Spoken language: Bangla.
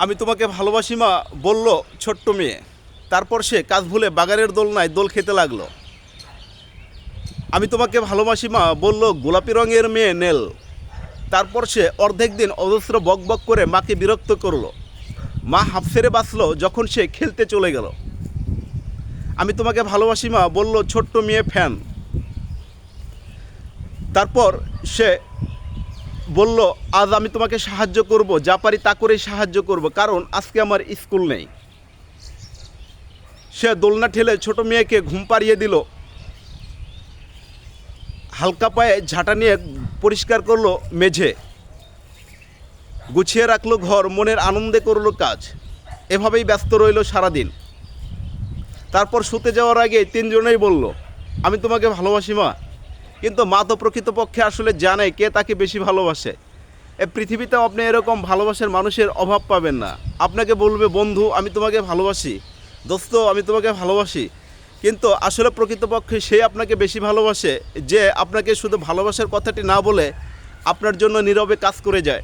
আমি তোমাকে ভালোবাসি মা বলল ছোট্ট মেয়ে। তারপর সে কাজ ভুলে বাগানের দোলনায় দোল খেতে লাগলো। আমি তোমাকে ভালোবাসি মা বলল গোলাপি রঙের মেয়ে নেল। তারপর সে অর্ধেক দিন অজস্র বকবক করে মাকে বিরক্ত করলো। মা হাঁফ ছেড়ে বাঁচল যখন সে খেলতে চলে গেল। আমি তোমাকে ভালোবাসি মা বলল ছোট্ট মেয়ে ফ্যান। তারপর সে বলল আজ আমি তোমাকে সাহায্য করব, যা পারি তা করেই সাহায্য করব, কারণ আজকে আমার স্কুল নেই। সে দোলনা ঠেলে ছোট মেয়েকে ঘুম পাড়িয়ে দিল। হালকা পায়ে ঝাঁটা নিয়ে পরিষ্কার করলো মেঝে, গুছিয়ে রাখলো ঘর, মনের আনন্দে করলো কাজ। এভাবেই ব্যস্ত রইল সারাদিন। তারপর শুতে যাওয়ার আগে তিনজনেই বলল আমি তোমাকে ভালোবাসি মা। কিন্তু মা তো প্রকৃতপক্ষে আসলে জানে কে তাকে বেশি ভালোবাসে। এই পৃথিবীতেও আপনি এরকম ভালোবাসার মানুষের অভাব পাবেন না। আপনাকে বলবে বন্ধু আমি তোমাকে ভালোবাসি, দোস্ত আমি তোমাকে ভালোবাসি, কিন্তু আসলে প্রকৃতপক্ষে সে আপনাকে বেশি ভালোবাসে, যে আপনাকে শুধু ভালোবাসার কথাটি না বলে আপনার জন্য নীরবে কাজ করে যায়।